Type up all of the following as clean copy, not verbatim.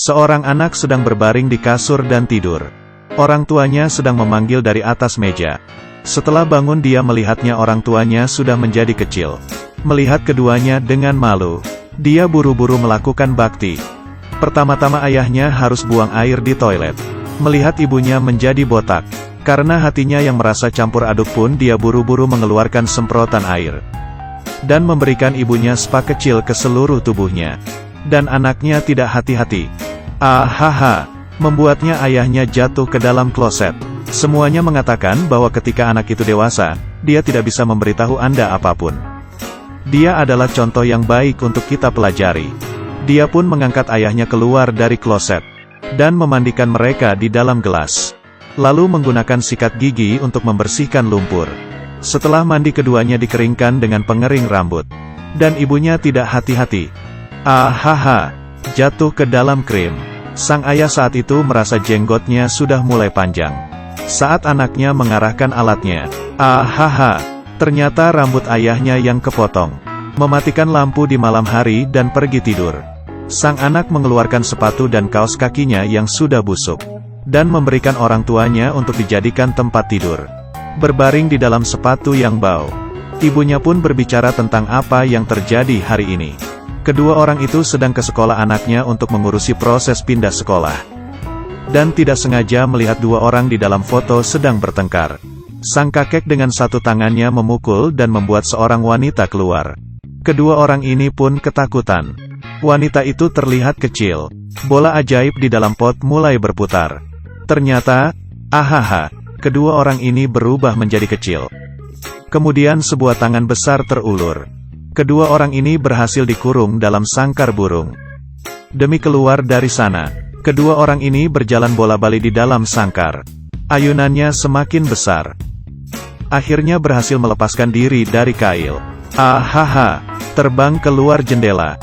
Seorang anak sedang berbaring di kasur dan tidur. Orang tuanya sedang memanggil dari atas meja. Setelah bangun dia melihatnya orang tuanya sudah menjadi kecil. Melihat keduanya dengan malu, dia buru-buru melakukan bakti. Pertama-tama ayahnya harus buang air di toilet. Melihat ibunya menjadi botak, karena hatinya yang merasa campur aduk pun dia buru-buru mengeluarkan semprotan air. Dan memberikan ibunya spa kecil ke seluruh tubuhnya. Dan anaknya tidak hati-hati. Ahaha, membuatnya ayahnya jatuh ke dalam kloset. Semuanya mengatakan bahwa ketika anak itu dewasa, dia tidak bisa memberitahu Anda apapun. Dia adalah contoh yang baik untuk kita pelajari. Dia pun mengangkat ayahnya keluar dari kloset dan memandikan mereka di dalam gelas. Lalu menggunakan sikat gigi untuk membersihkan lumpur. Setelah mandi keduanya dikeringkan dengan pengering rambut. Dan ibunya tidak hati-hati. Ahaha, jatuh ke dalam krim. Sang ayah saat itu merasa jenggotnya sudah mulai panjang. Saat anaknya mengarahkan alatnya, ahaha, ternyata rambut ayahnya yang kepotong. Mematikan lampu di malam hari dan pergi tidur. Sang anak mengeluarkan sepatu dan kaos kakinya yang sudah busuk. Dan memberikan orang tuanya untuk dijadikan tempat tidur. Berbaring di dalam sepatu yang bau. Ibunya pun berbicara tentang apa yang terjadi hari ini. Kedua orang itu sedang ke sekolah anaknya untuk mengurusi proses pindah sekolah. Dan tidak sengaja melihat dua orang di dalam foto sedang bertengkar. Sang kakek dengan satu tangannya memukul dan membuat seorang wanita keluar. Kedua orang ini pun ketakutan. Wanita itu terlihat kecil. Bola ajaib di dalam pot mulai berputar. Ternyata, ahaha, kedua orang ini berubah menjadi kecil. Kemudian sebuah tangan besar terulur. Kedua orang ini berhasil dikurung dalam sangkar burung. Demi keluar dari sana, kedua orang ini berjalan bola-balik di dalam sangkar. Ayunannya semakin besar. Akhirnya berhasil melepaskan diri dari kail. Ahaha, terbang keluar jendela.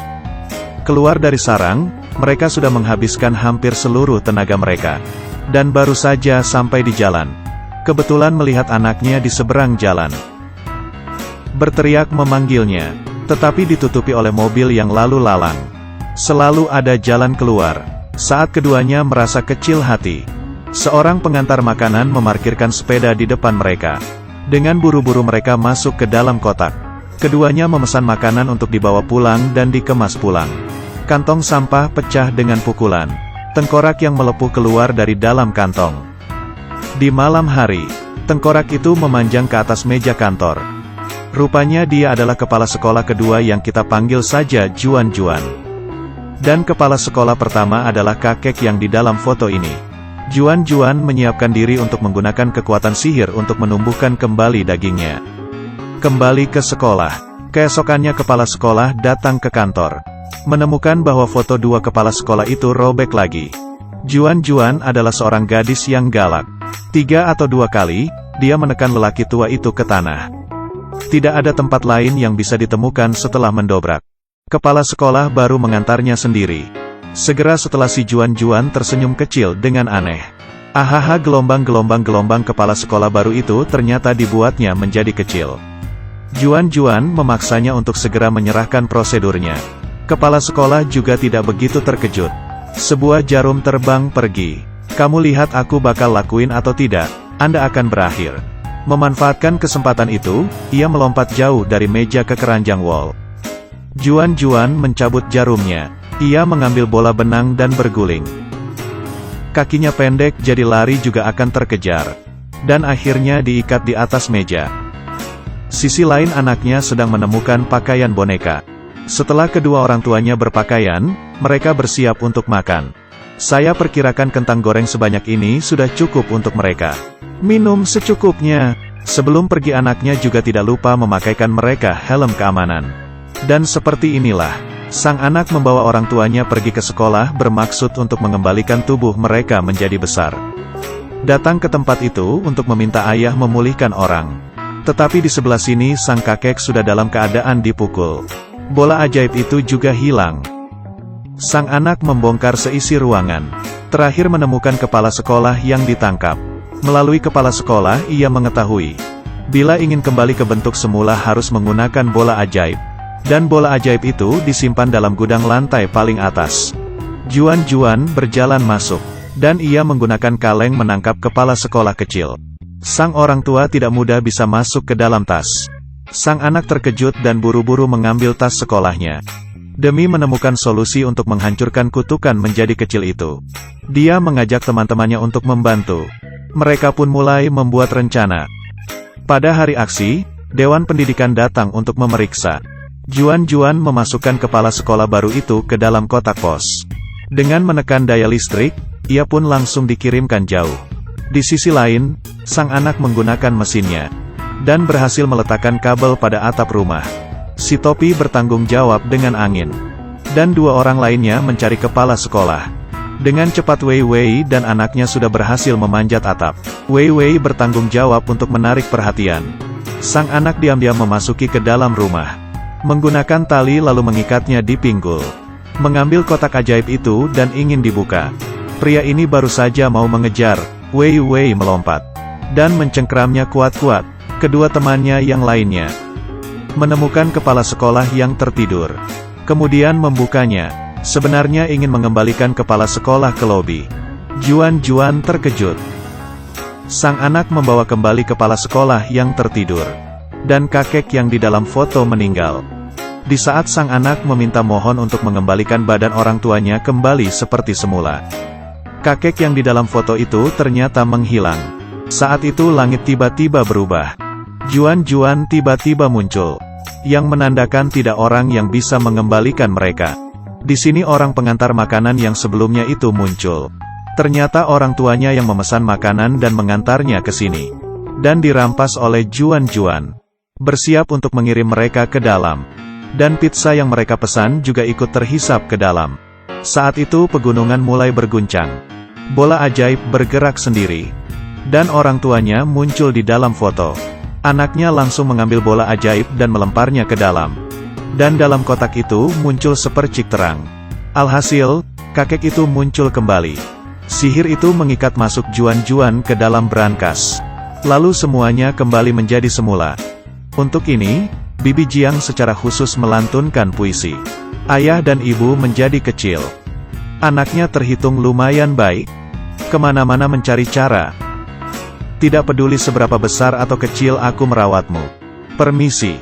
Keluar dari sarang, mereka sudah menghabiskan hampir seluruh tenaga mereka. Dan baru saja sampai di jalan. Kebetulan melihat anaknya di seberang jalan. Berteriak memanggilnya, tetapi ditutupi oleh mobil yang lalu lalang. Selalu ada jalan keluar. Saat keduanya merasa kecil hati. Seorang pengantar makanan memarkirkan sepeda di depan mereka. Dengan buru-buru mereka masuk ke dalam kotak. Keduanya memesan makanan untuk dibawa pulang dan dikemas pulang. Kantong sampah pecah dengan pukulan. Tengkorak yang melepuh keluar dari dalam kantong. Di malam hari, tengkorak itu memanjang ke atas meja kantor. Rupanya dia adalah kepala sekolah kedua yang kita panggil saja Juan-Juan. Dan kepala sekolah pertama adalah kakek yang di dalam foto ini. Juan-Juan menyiapkan diri untuk menggunakan kekuatan sihir untuk menumbuhkan kembali dagingnya. Kembali ke sekolah. Keesokannya kepala sekolah datang ke kantor. Menemukan bahwa foto dua kepala sekolah itu robek lagi. Juan-Juan adalah seorang gadis yang galak. 3 atau 2 kali, dia menekan lelaki tua itu ke tanah. Tidak ada tempat lain yang bisa ditemukan setelah mendobrak. Kepala sekolah baru mengantarnya sendiri. Segera setelah si Juan-Juan tersenyum kecil dengan aneh. Ahaha, gelombang-gelombang kepala sekolah baru itu ternyata dibuatnya menjadi kecil. Juan-Juan memaksanya untuk segera menyerahkan prosedurnya. Kepala sekolah juga tidak begitu terkejut. Sebuah jarum terbang pergi. Kamu lihat aku bakal lakuin atau tidak, Anda akan berakhir. Memanfaatkan kesempatan itu, ia melompat jauh dari meja ke keranjang wall. Juan-Juan mencabut jarumnya. Ia mengambil bola benang dan berguling. Kakinya pendek jadi lari juga akan terkejar. Dan akhirnya diikat di atas meja. Sisi lain anaknya sedang menemukan pakaian boneka. Setelah kedua orang tuanya berpakaian, mereka bersiap untuk makan. Saya perkirakan kentang goreng sebanyak ini sudah cukup untuk mereka. Minum secukupnya. Sebelum pergi anaknya juga tidak lupa memakaikan mereka helm keamanan. Dan seperti inilah, sang anak membawa orang tuanya pergi ke sekolah bermaksud untuk mengembalikan tubuh mereka menjadi besar. Datang ke tempat itu untuk meminta ayah memulihkan orang. Tetapi di sebelah sini sang kakek sudah dalam keadaan dipukul. Bola ajaib itu juga hilang. Sang anak membongkar seisi ruangan. Terakhir menemukan kepala sekolah yang ditangkap. Melalui kepala sekolah ia mengetahui. Bila ingin kembali ke bentuk semula harus menggunakan bola ajaib. Dan bola ajaib itu disimpan dalam gudang lantai paling atas. Juan berjalan masuk, dan ia menggunakan kaleng menangkap kepala sekolah kecil. Sang orang tua tidak mudah bisa masuk ke dalam tas. Sang anak terkejut dan buru-buru mengambil tas sekolahnya. Demi menemukan solusi untuk menghancurkan kutukan menjadi kecil itu, dia mengajak teman-temannya untuk membantu. Mereka pun mulai membuat rencana. Pada hari aksi, Dewan Pendidikan datang untuk memeriksa. Juan memasukkan kepala sekolah baru itu ke dalam kotak pos. Dengan menekan daya listrik, ia pun langsung dikirimkan jauh. Di sisi lain, sang anak menggunakan mesinnya, dan berhasil meletakkan kabel pada atap rumah. Si topi bertanggung jawab dengan angin. Dan dua orang lainnya mencari kepala sekolah. Dengan cepat Wei dan anaknya sudah berhasil memanjat atap. Wei bertanggung jawab untuk menarik perhatian. Sang anak diam-diam memasuki ke dalam rumah. Menggunakan tali lalu mengikatnya di pinggul. Mengambil kotak ajaib itu dan ingin dibuka. Pria ini baru saja mau mengejar, Wei melompat. Dan mencengkeramnya kuat-kuat. Kedua temannya yang lainnya menemukan kepala sekolah yang tertidur. Kemudian membukanya. Sebenarnya ingin mengembalikan kepala sekolah ke lobi. Juan terkejut. Sang anak membawa kembali kepala sekolah yang tertidur. Dan kakek yang di dalam foto meninggal. Di saat sang anak meminta mohon untuk mengembalikan badan orang tuanya kembali seperti semula, kakek yang di dalam foto itu ternyata menghilang. Saat itu langit tiba-tiba berubah. Juan tiba-tiba muncul, yang menandakan tidak orang yang bisa mengembalikan mereka. Di sini orang pengantar makanan yang sebelumnya itu muncul. Ternyata orang tuanya yang memesan makanan dan mengantarnya ke sini. Dan dirampas oleh Juan. Bersiap untuk mengirim mereka ke dalam. Dan pizza yang mereka pesan juga ikut terhisap ke dalam. Saat itu pegunungan mulai berguncang. Bola ajaib bergerak sendiri. Dan orang tuanya muncul di dalam foto. Anaknya langsung mengambil bola ajaib dan melemparnya ke dalam. Dan dalam kotak itu muncul sepercik terang. Alhasil, kakek itu muncul kembali. Sihir itu mengikat masuk Juan ke dalam brankas. Lalu semuanya kembali menjadi semula. Untuk ini, Bibi Jiang secara khusus melantunkan puisi. Ayah dan ibu menjadi kecil. Anaknya terhitung lumayan baik. Kemana-mana mencari cara. Tidak peduli seberapa besar atau kecil aku merawatmu. Permisi.